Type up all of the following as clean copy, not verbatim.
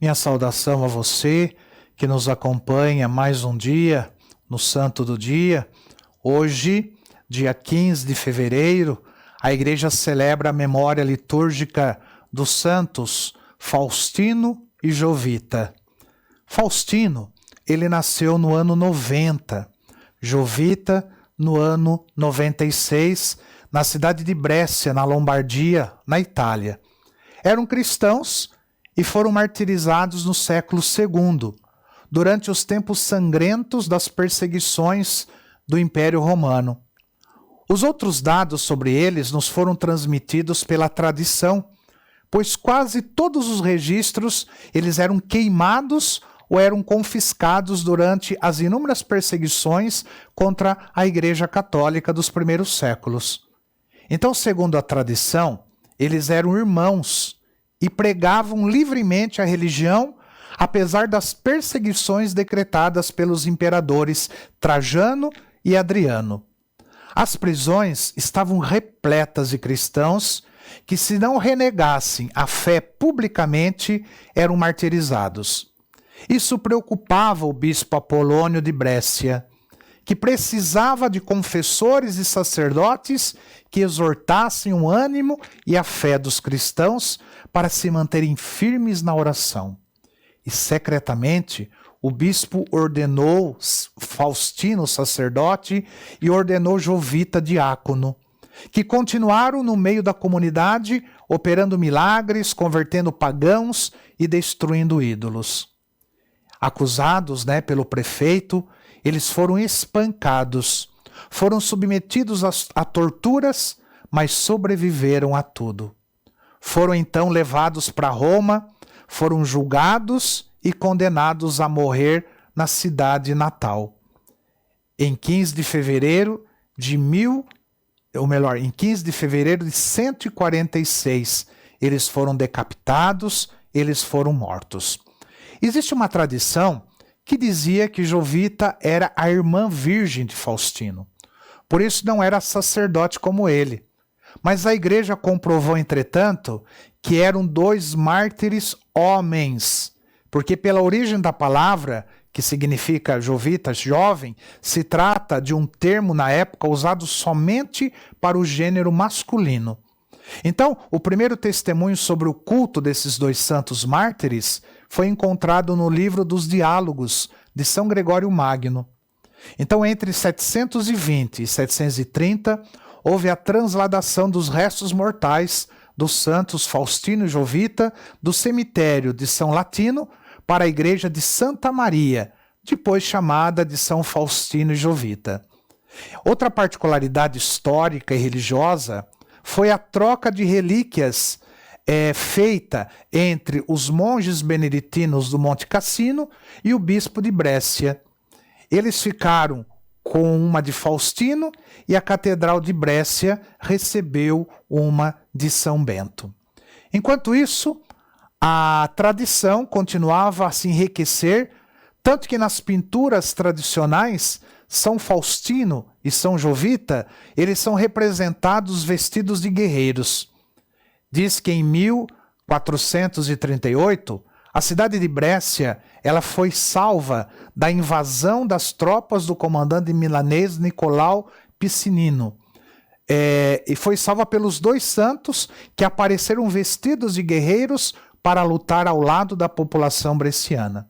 Minha saudação a você que nos acompanha mais um dia no Santo do Dia. Hoje, dia 15 de fevereiro, a Igreja celebra a memória litúrgica dos santos Faustino e Jovita. Faustino, ele nasceu no ano 90, Jovita no ano 96, na cidade de Brescia, na Lombardia, na Itália. Eram cristãos e foram martirizados no século II, durante os tempos sangrentos das perseguições do Império Romano. Os outros dados sobre eles nos foram transmitidos pela tradição, pois quase todos os registros eles eram queimados ou eram confiscados durante as inúmeras perseguições contra a Igreja Católica dos primeiros séculos. Então, segundo a tradição, eles eram irmãos e pregavam livremente a religião, apesar das perseguições decretadas pelos imperadores Trajano e Adriano. As prisões estavam repletas de cristãos que, se não renegassem a fé publicamente, eram martirizados. Isso preocupava o bispo Apolônio de Brescia, que precisava de confessores e sacerdotes que exortassem o ânimo e a fé dos cristãos para se manterem firmes na oração. E secretamente, o bispo ordenou Faustino sacerdote e ordenou Jovita diácono, que continuaram no meio da comunidade, operando milagres, convertendo pagãos e destruindo ídolos. Acusados, pelo prefeito, eles foram espancados, foram submetidos a torturas, mas sobreviveram a tudo. Foram então levados para Roma, foram julgados e condenados a morrer na cidade natal. Em 15 de fevereiro de 146, eles foram decapitados, eles foram mortos. Existe uma tradição que dizia que Jovita era a irmã virgem de Faustino. Por isso não era sacerdote como ele. Mas a igreja comprovou, entretanto, que eram dois mártires homens, porque pela origem da palavra, que significa Jovita, jovem, se trata de um termo na época usado somente para o gênero masculino. Então, o primeiro testemunho sobre o culto desses dois santos mártires foi encontrado no livro dos Diálogos de São Gregório Magno. Então, entre 720 e 730, houve a transladação dos restos mortais dos santos Faustino e Jovita do cemitério de São Latino para a igreja de Santa Maria, depois chamada de São Faustino e Jovita. Outra particularidade histórica e religiosa foi a troca de relíquias feita entre os monges beneditinos do Monte Cassino e o bispo de Brescia. Eles ficaram com uma de Faustino e a Catedral de Brescia recebeu uma de São Bento. Enquanto isso, a tradição continuava a se enriquecer, tanto que nas pinturas tradicionais, São Faustino e São Jovita, eles são representados vestidos de guerreiros. Diz que em 1438, a cidade de Brescia ela foi salva da invasão das tropas do comandante milanês Nicolau Piccinino. E foi salva pelos dois santos que apareceram vestidos de guerreiros para lutar ao lado da população bresciana.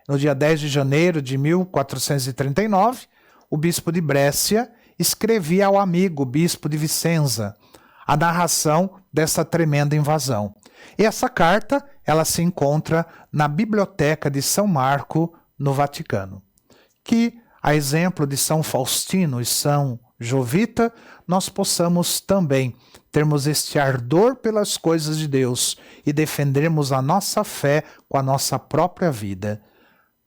No dia 10 de janeiro de 1439, o bispo de Brescia escrevia ao amigo bispo de Vicenza a narração dessa tremenda invasão. E essa carta ela se encontra na Biblioteca de São Marco, no Vaticano. Que, a exemplo de São Faustino e São Jovita, nós possamos também termos este ardor pelas coisas de Deus e defendermos a nossa fé com a nossa própria vida.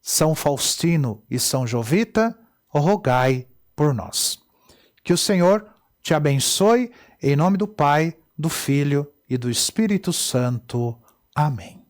São Faustino e São Jovita, rogai por nós. Que o Senhor te abençoe, em nome do Pai, do Filho e do Espírito Santo. Amém.